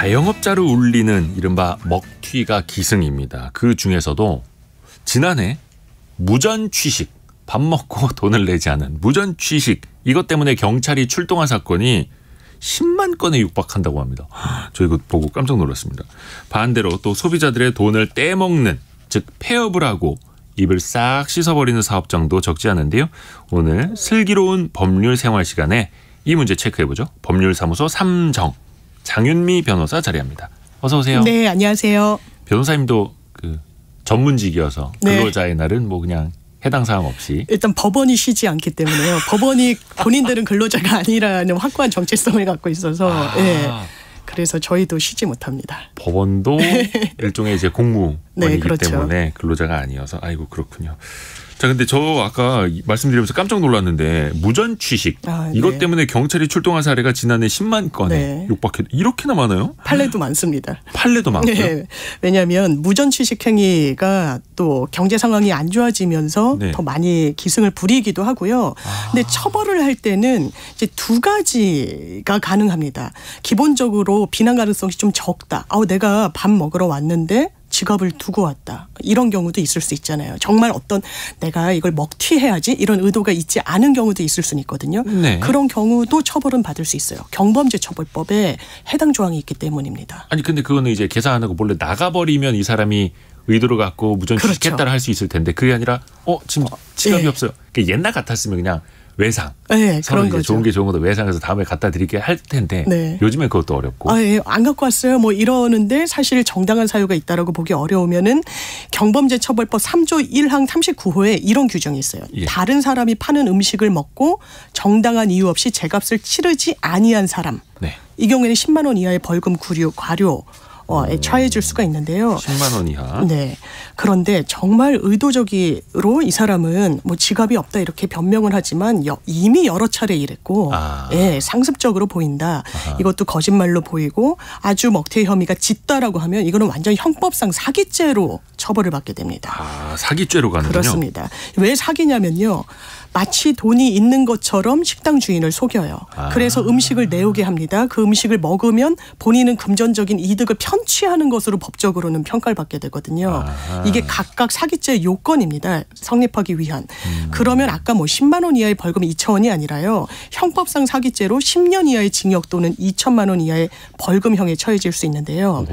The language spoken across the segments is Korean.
자영업자를 울리는 이른바 먹튀가 기승입니다. 그 중에서도 지난해 무전취식, 밥 먹고 돈을 내지 않은 무전취식, 이것 때문에 경찰이 출동한 사건이 10만 건에 육박한다고 합니다. 저 이거 보고 깜짝 놀랐습니다. 반대로 또 소비자들의 돈을 떼먹는, 즉 폐업을 하고 입을 싹 씻어버리는 사업장도 적지 않은데요. 오늘 슬기로운 법률 생활 시간에 이 문제 체크해보죠. 법률사무소 3정 장윤미 변호사 자리합니다. 어서 오세요. 네, 안녕하세요. 변호사님도 그 전문직이어서 근로자의 날은 뭐 그냥 해당 사항 없이. 일단 법원이 쉬지 않기 때문에요. 법원이 본인들은 근로자가 아니라는 확고한 정체성을 갖고 있어서 네. 그래서 저희도 쉬지 못합니다. 법원도 일종의 이제 공무원이기 네, 그렇죠. 때문에 근로자가 아니어서. 아이고 그렇군요. 자, 근데 저 아까 말씀드리면서 깜짝 놀랐는데 무전취식 이것 네. 때문에 경찰이 출동한 사례가 지난해 10만 건에 네. 육박해. 이렇게나 많아요? 판례도 많습니다. 판례도 많고요. 네. 왜냐하면 무전취식 행위가 또 경제 상황이 안 좋아지면서 네. 더 많이 기승을 부리기도 하고요. 근데 처벌을 할 때는 이제 두 가지가 가능합니다. 기본적으로 비난 가능성이 좀 적다. 내가 밥 먹으러 왔는데 지갑을 두고 왔다. 이런 경우도 있을 수 있잖아요. 정말 어떤 내가 이걸 먹튀해야지 이런 의도가 있지 않은 경우도 있을 수는 있거든요. 네. 그런 경우도 처벌은 받을 수 있어요. 경범죄처벌법에 해당 조항이 있기 때문입니다. 아니 근데 그거는 이제 계산 안 하고 몰래 나가버리면 이 사람이 의도를 갖고 무전취식했다를 그렇죠. 할 수 있을 텐데 그게 아니라 지금 지갑이 네. 없어요. 옛날 같았으면 그냥 외상. 네, 그런 거죠. 좋은 게 좋은 것도 외상해서 다음에 갖다 드릴게 할 텐데 네. 요즘엔 그것도 어렵고. 예, 안 갖고 왔어요. 뭐 이러는데 사실 정당한 사유가 있다라고 보기 어려우면은 경범죄처벌법 3조 1항 39호에 이런 규정이 있어요. 예. 다른 사람이 파는 음식을 먹고 정당한 이유 없이 제값을 치르지 아니한 사람. 네. 이 경우에는 10만 원 이하의 벌금, 구류, 과료 처해질 수가 있는데요. 10만 원 이하. 네. 그런데 정말 의도적으로 이 사람은 뭐 지갑이 없다 이렇게 변명을 하지만 이미 여러 차례 이랬고 예, 상습적으로 보인다. 이것도 거짓말로 보이고 아주 먹튀 혐의가 짙다라고 하면 이거는 완전 형법상 사기죄로 처벌을 받게 됩니다. 사기죄로 가는군요. 그렇습니다. 왜 사기냐면요. 마치 돈이 있는 것처럼 식당 주인을 속여요. 그래서 음식을 내오게 합니다. 그 음식을 먹으면 본인은 금전적인 이득을 편취하는 것으로 법적으로는 평가를 받게 되거든요. 이게 각각 사기죄 요건입니다. 성립하기 위한. 그러면 아까 뭐 10만 원 이하의 벌금 2천 원이 아니라요. 형법상 사기죄로 10년 이하의 징역 또는 2천만 원 이하의 벌금형에 처해질 수 있는데요.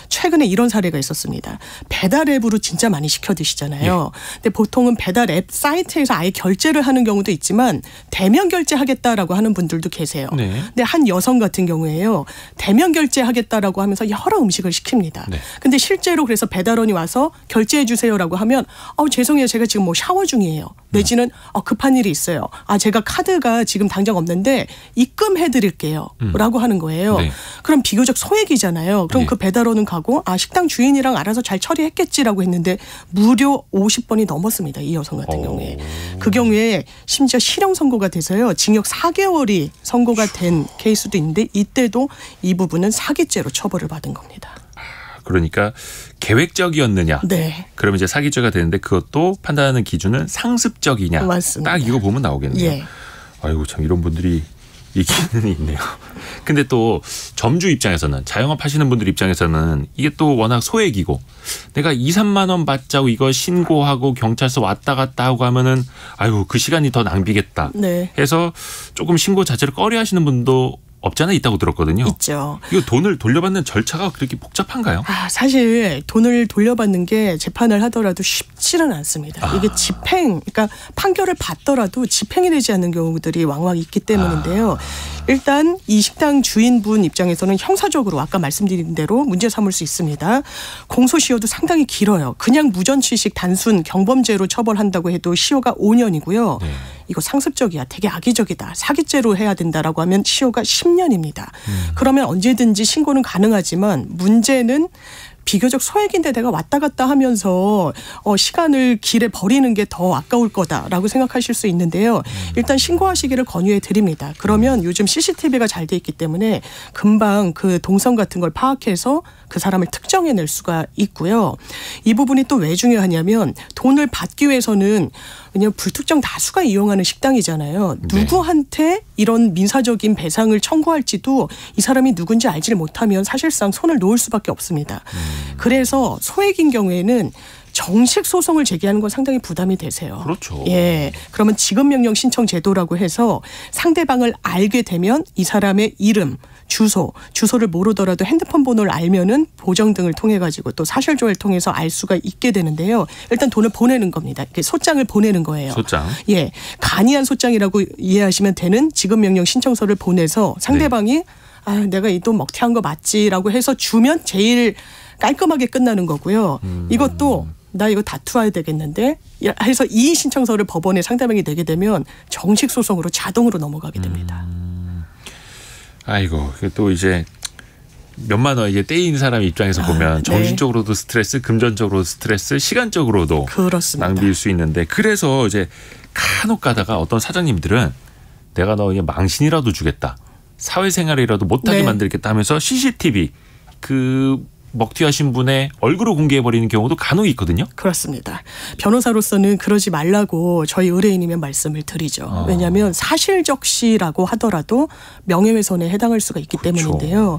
최근에 이런 사례가 있었습니다. 배달 앱으로 진짜 많이 시켜 드시잖아요. 근데 보통은 배달 앱 사이트에서 아예 결제를 하는 경우도 있지만 대면 결제하겠다라고 하는 분들도 계세요. 네. 근데 한 여성 같은 경우에요. 대면 결제하겠다라고 하면서 여러 음식을 시킵니다. 네. 근데 실제로 그래서 배달원이 와서 결제해 주세요라고 하면 죄송해요. 제가 지금 뭐 샤워 중이에요. 내지는 급한 일이 있어요. 제가 카드가 지금 당장 없는데 입금해 드릴게요. 라고 하는 거예요. 네. 그럼 비교적 소액이잖아요. 그럼 그 배달원은 가고 식당 주인이랑 알아서 잘 처리했겠지라고 했는데 무려 50번이 넘었습니다. 이 여성 같은 경우에. 그 경우에 심지어 실형 선고가 돼서요. 징역 4개월이 선고가 된 케이스도 있는데 이때도 이 부분은 사기죄로 처벌을 받은 겁니다. 그러니까 계획적이었느냐. 네. 그러면 이제 사기죄가 되는데 그것도 판단하는 기준은 상습적이냐. 맞습니다. 딱 이거 보면 나오겠네요. 예. 아이고 참 이런 분들이 있기는 있네요. 근데 또 점주 입장에서는 자영업 하시는 분들 입장에서는 이게 또 워낙 소액이고 내가 2, 3만 원 받자고 이거 신고하고 경찰서 왔다 갔다 하고 하면은 아이고 그 시간이 더 낭비겠다. 네. 해서 조금 신고 자체를 꺼려 하시는 분도 없지 않아 있다고 들었거든요. 있죠. 이거 돈을 돌려받는 절차가 그렇게 복잡한가요? 사실 돈을 돌려받는 게 재판을 하더라도 쉽지는 않습니다. 이게 그러니까 판결을 받더라도 집행이 되지 않는 경우들이 왕왕 있기 때문인데요. 일단 이 식당 주인분 입장에서는 형사적으로 아까 말씀드린 대로 문제 삼을 수 있습니다. 공소시효도 상당히 길어요. 그냥 무전취식 단순 경범죄로 처벌한다고 해도 시효가 5년이고요. 네. 이거 상습적이야. 되게 악의적이다. 사기죄로 해야 된다라고 하면 시효가 10년입니다. 그러면 언제든지 신고는 가능하지만 문제는 비교적 소액인데 내가 왔다 갔다 하면서 시간을 길에 버리는 게 더 아까울 거다라고 생각하실 수 있는데요. 일단 신고하시기를 권유해 드립니다. 그러면 요즘 CCTV가 잘 돼 있기 때문에 금방 그 동선 같은 걸 파악해서 그 사람을 특정해낼 수가 있고요. 이 부분이 또 왜 중요하냐면 돈을 받기 위해서는 왜냐하면 불특정 다수가 이용하는 식당이잖아요. 누구한테 이런 민사적인 배상을 청구할지도 이 사람이 누군지 알지를 못하면 사실상 손을 놓을 수밖에 없습니다. 그래서 소액인 경우에는 정식 소송을 제기하는 건 상당히 부담이 되세요. 그렇죠. 예. 그러면 지급명령 신청 제도라고 해서 상대방을 알게 되면 이 사람의 이름, 주소를 모르더라도 핸드폰 번호를 알면은 보정 등을 통해 가지고 또 사실조회를 통해서 알 수가 있게 되는데요. 일단 돈을 보내는 겁니다. 이렇게 소장을 보내는 거예요. 소장. 예. 간이한 소장이라고 이해하시면 되는 지급명령 신청서를 보내서 상대방이 네. 아, 내가 이 돈 먹튀한 거 맞지라고 해서 주면 제일 깔끔하게 끝나는 거고요. 이것도 나 이거 다투어야 되겠는데 해서 이의 신청서를 법원에 상대방이 내게 되면 정식 소송으로 자동으로 넘어가게 됩니다. 아이고 또 이제 몇만 원 이게 떼인 사람 입장에서 보면 정신적으로도 스트레스, 금전적으로도 스트레스, 시간적으로도 그렇습니다. 낭비일 수 있는데 그래서 이제 간혹 가다가 어떤 사장님들은 내가 너 그냥 망신이라도 주겠다. 사회생활이라도 못하게 만들겠다 하면서 CCTV 그 먹튀하신 분의 얼굴을 공개해버리는 경우도 간혹 있거든요. 그렇습니다. 변호사로서는 그러지 말라고 저희 의뢰인이면 말씀을 드리죠. 왜냐하면 사실적시라고 하더라도 명예훼손에 해당할 수가 있기 때문인데요.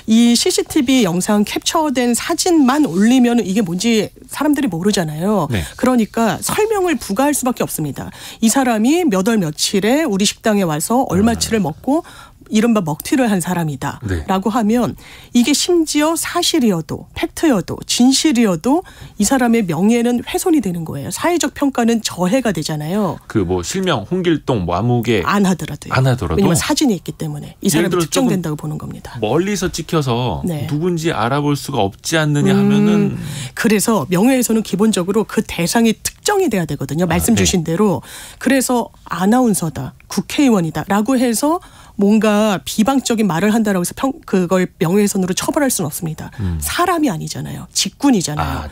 이 CCTV 영상 캡처된 사진만 올리면 이게 뭔지 사람들이 모르잖아요. 네. 그러니까 설명을 부과할 수밖에 없습니다. 이 사람이 몇 월 며칠에 우리 식당에 와서 얼마치를 먹고 이른바 먹튀를 한 사람이다 라고 하면 이게 심지어 사실이어도 팩트여도 진실이어도 이 사람의 명예는 훼손이 되는 거예요. 사회적 평가는 저해가 되잖아요. 그 뭐 실명, 홍길동, 뭐 아무개 안 하더라도요. 왜냐하면 사진이 있기 때문에 이 사람이 특정된다고 보는 겁니다. 멀리서 찍혀서 누군지 알아볼 수가 없지 않느냐 하면은 그래서 명예훼손은 기본적으로 그 대상이 특정이 돼야 되거든요. 말씀 주신 대로. 그래서 아나운서다, 국회의원이다 라고 해서 뭔가 비방적인 말을 한다라고 해서 그걸 명예훼손으로 처벌할 수는 없습니다. 사람이 아니잖아요. 직군이잖아요.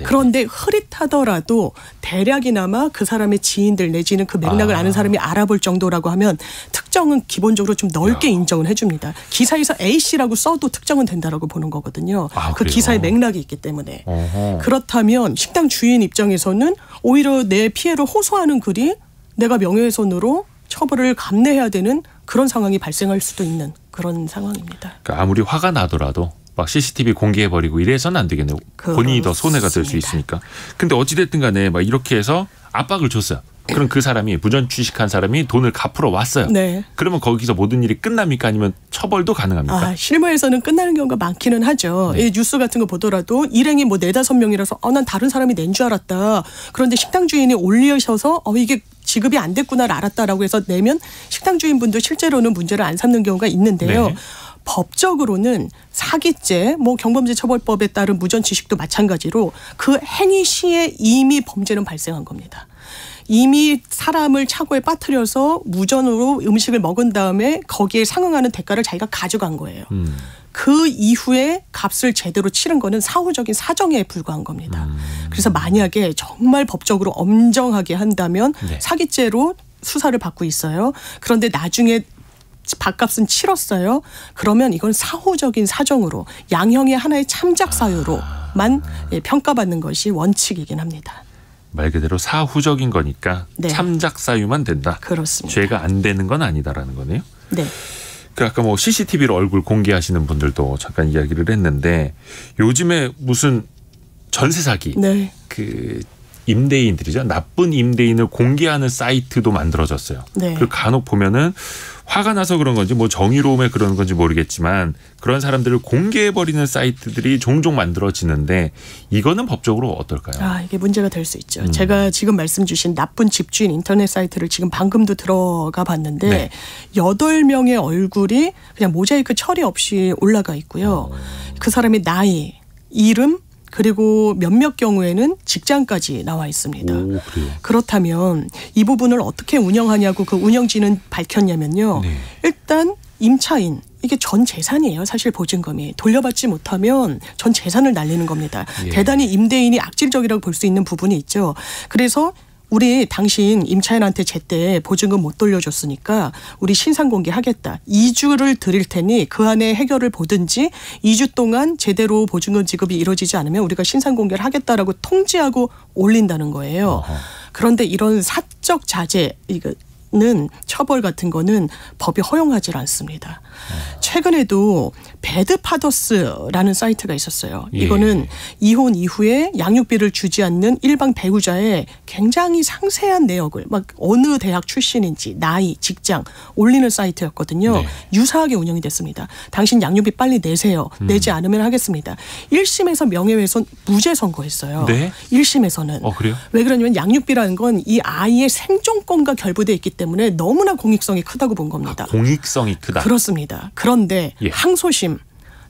그런데 흐릿하더라도 대략이나마 그 사람의 지인들 내지는 그 맥락을 아는 사람이 알아볼 정도라고 하면 특정은 기본적으로 좀 넓게 인정을 해줍니다. 기사에서 A씨라고 써도 특정은 된다라고 보는 거거든요. 그 그래요? 기사의 맥락이 있기 때문에. 그렇다면 식당 주인 입장에서는 오히려 내 피해를 호소하는 글이 내가 명예훼손으로 처벌을 감내해야 되는 그런 상황이 발생할 수도 있는 그런 상황입니다. 그러니까 아무리 화가 나더라도 막 CCTV 공개해버리고 이래서는 안 되겠네요. 본인이 더 손해가 될 수 있으니까. 근데 어찌됐든 간에 막 이렇게 해서 압박을 줬어요. 그럼 그 사람이 무전 취식한 사람이 돈을 갚으러 왔어요. 그러면 거기서 모든 일이 끝납니까? 아니면 처벌도 가능합니까? 실무에서는 끝나는 경우가 많기는 하죠. 뉴스 같은 거 보더라도 일행이 뭐 4-5명이라서 난 다른 사람이 낸 줄 알았다. 그런데 식당 주인이 올리셔서 이게 지급이 안 됐구나를 알았다라고 해서 내면 식당 주인분도 실제로는 문제를 안 삼는 경우가 있는데요. 법적으로는 사기죄, 경범죄 처벌법에 따른 무전 취식도 마찬가지로 그 행위 시에 이미 범죄는 발생한 겁니다. 이미 사람을 차고에 빠뜨려서 무전으로 음식을 먹은 다음에 거기에 상응하는 대가를 자기가 가져간 거예요. 그 이후에 값을 제대로 치른 거는 사후적인 사정에 불과한 겁니다. 그래서 만약에 정말 법적으로 엄정하게 한다면 사기죄로 수사를 받고 있어요. 그런데 나중에 밥값은 치렀어요. 그러면 이건 사후적인 사정으로 양형의 하나의 참작 사유로만 평가받는 것이 원칙이긴 합니다. 말 그대로 사후적인 거니까 참작 사유만 된다. 그렇습니다. 죄가 안 되는 건 아니다라는 거네요. 네. 그 아까 CCTV로 얼굴 공개하시는 분들도 잠깐 이야기를 했는데 요즘에 무슨 전세 사기, 그 임대인들이죠. 나쁜 임대인을 공개하는 사이트도 만들어졌어요. 그 간혹 보면은 화가 나서 그런 건지 정의로움에 그런 건지 모르겠지만 그런 사람들을 공개해버리는 사이트들이 종종 만들어지는데 이거는 법적으로 어떨까요? 이게 문제가 될 수 있죠. 제가 지금 말씀 주신 나쁜 집주인 인터넷 사이트를 지금 방금도 들어가 봤는데 8명의 얼굴이 그냥 모자이크 처리 없이 올라가 있고요. 그 사람의 나이, 이름, 그리고 몇몇 경우에는 직장까지 나와 있습니다. 그렇다면 이 부분을 어떻게 운영하냐고 그 운영진은 밝혔냐면요. 일단 임차인, 이게 전 재산이에요. 사실 보증금이. 돌려받지 못하면 전 재산을 날리는 겁니다. 대단히 임대인이 악질적이라고 볼 수 있는 부분이 있죠. 그래서 우리 당신 임차인한테 제때 보증금 못 돌려줬으니까 우리 신상공개하겠다. 2주를 드릴 테니 그 안에 해결을 보든지 2주 동안 제대로 보증금 지급이 이루어지지 않으면 우리가 신상공개를 하겠다라고 통지하고 올린다는 거예요. 그런데 이런 사적 자재, 처벌 같은 거는 법이 허용하지 않습니다. 최근에도 배드파더스라는 사이트가 있었어요. 이거는 이혼 이후에 양육비를 주지 않는 일반 배우자의 굉장히 상세한 내역을 막 어느 대학 출신인지 나이, 직장 올리는 사이트였거든요. 네. 유사하게 운영이 됐습니다. 당신 양육비 빨리 내세요. 내지 않으면 하겠습니다. 1심에서 명예훼손 무죄 선고했어요. 네? 1심에서는. 그래요? 왜 그러냐면 양육비라는 건 이 아이의 생존권과 결부되어 있기 때문에 너무나 공익성이 크다고 본 겁니다. 공익성이 크다. 그렇습니다. 그런데 항소심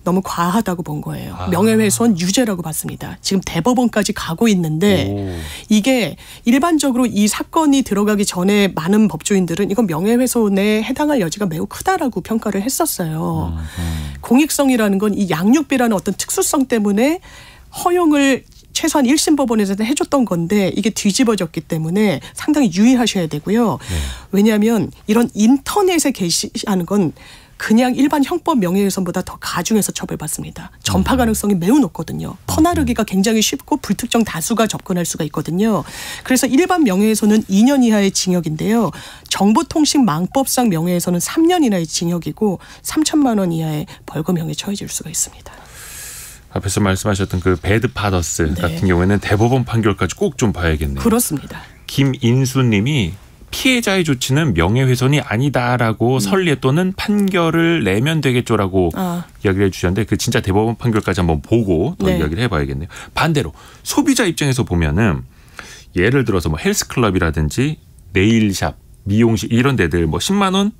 너무 과하다고 본 거예요. 명예훼손 유죄라고 봤습니다. 지금 대법원까지 가고 있는데 이게 일반적으로 이 사건이 들어가기 전에 많은 법조인들은 이건 명예훼손에 해당할 여지가 매우 크다라고 평가를 했었어요. 공익성이라는 건 이 양육비라는 어떤 특수성 때문에 허용을 최소한 1심 법원에서는 해줬던 건데 이게 뒤집어졌기 때문에 상당히 유의하셔야 되고요. 왜냐하면 이런 인터넷에 게시하는 건 그냥 일반 형법 명예훼손보다 더 가중해서 처벌받습니다. 전파 가능성이 매우 높거든요. 퍼나르기가 굉장히 쉽고 불특정 다수가 접근할 수가 있거든요. 그래서 일반 명예훼손은 2년 이하의 징역인데요. 정보통신망법상 명예훼손은 3년 이하의 징역이고 3천만 원 이하의 벌금형에 처해질 수가 있습니다. 앞에서 말씀하셨던 그 배드파더스 같은 경우에는 대법원 판결까지 꼭 좀 봐야겠네요. 그렇습니다. 김인수 님이 피해자의 조치는 명예훼손이 아니다라고 선례 또는 판결을 내면 되겠죠라고 이야기를 해주셨는데 그 진짜 대법원 판결까지 한번 보고 더 이야기를 해봐야겠네요. 반대로 소비자 입장에서 보면은 예를 들어서 뭐 헬스클럽이라든지 네일샵, 미용실 이런 데들 뭐 10만 원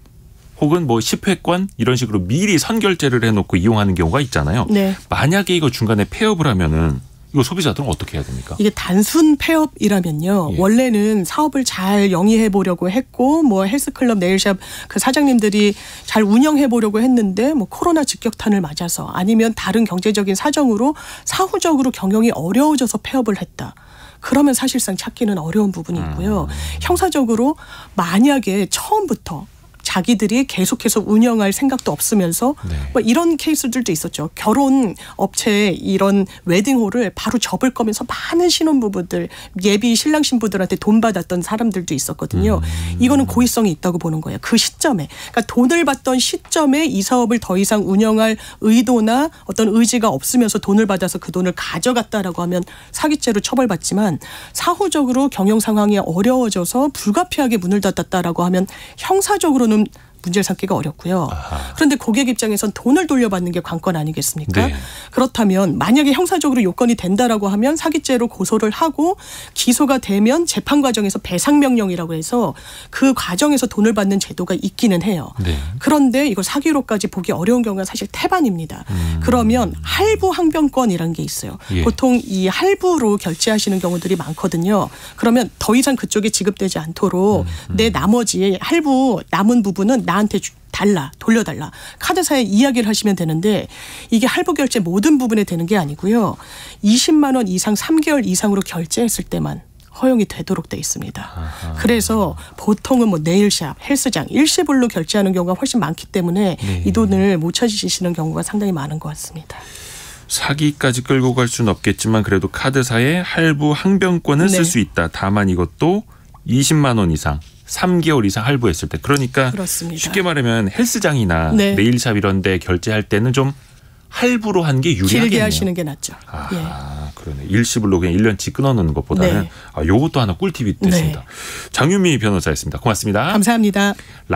혹은 뭐 10회권 이런 식으로 미리 선결제를 해놓고 이용하는 경우가 있잖아요. 네. 만약에 이거 중간에 폐업을 하면은 이거 소비자들은 어떻게 해야 됩니까? 이게 단순 폐업이라면요. 원래는 사업을 잘 영위해 보려고 했고 뭐 헬스클럽, 네일샵 그 사장님들이 잘 운영해 보려고 했는데 뭐 코로나 직격탄을 맞아서 아니면 다른 경제적인 사정으로 사후적으로 경영이 어려워져서 폐업을 했다. 그러면 사실상 찾기는 어려운 부분이 있고요. 형사적으로 만약에 처음부터 자기들이 계속해서 운영할 생각도 없으면서 뭐 이런 케이스들도 있었죠. 결혼 업체에 이런 웨딩홀을 바로 접을 거면서 많은 신혼부부들 예비 신랑 신부들한테 돈 받았던 사람들도 있었거든요. 이거는 고의성이 있다고 보는 거예요. 그 시점에. 그러니까 돈을 받던 시점에 이 사업을 더 이상 운영할 의도나 어떤 의지가 없으면서 돈을 받아서 그 돈을 가져갔다라고 하면 사기죄로 처벌받지만 사후적으로 경영 상황이 어려워져서 불가피하게 문을 닫았다라고 하면 형사적으로는 문제를 삼기가 어렵고요. 그런데 고객 입장에선 돈을 돌려받는 게 관건 아니겠습니까? 네. 그렇다면 만약에 형사적으로 요건이 된다라고 하면 사기죄로 고소를 하고 기소가 되면 재판 과정에서 배상명령이라고 해서 그 과정에서 돈을 받는 제도가 있기는 해요. 그런데 이걸 사기로까지 보기 어려운 경우가 사실 태반입니다. 그러면 할부 항변권이라는 게 있어요. 보통 이 할부로 결제하시는 경우들이 많거든요. 그러면 더 이상 그쪽에 지급되지 않도록 내 나머지 할부 남은 부분은 나한테 돌려달라. 카드사에 이야기를 하시면 되는데 이게 할부 결제 모든 부분에 되는 게 아니고요. 20만 원 이상 3개월 이상으로 결제했을 때만 허용이 되도록 돼 있습니다. 그래서 보통은 뭐 네일샵, 헬스장 일시불로 결제하는 경우가 훨씬 많기 때문에 이 돈을 못 찾으시는 경우가 상당히 많은 것 같습니다. 사기까지 끌고 갈 수는 없겠지만 그래도 카드사에 할부 항변권을 쓸 수 있다. 다만 이것도 20만 원 이상 3개월 이상 할부했을 때. 그러니까 그렇습니다. 쉽게 말하면 헬스장이나 네일샵 이런 데 결제할 때는 좀 할부로 한 게 유리하겠네요. 길게 하시는 게 낫죠. 그러네. 일시불로 그냥 1년치 끊어놓는 것보다는 요것도 하나 꿀팁이 됐습니다. 장윤미 변호사였습니다. 고맙습니다. 감사합니다.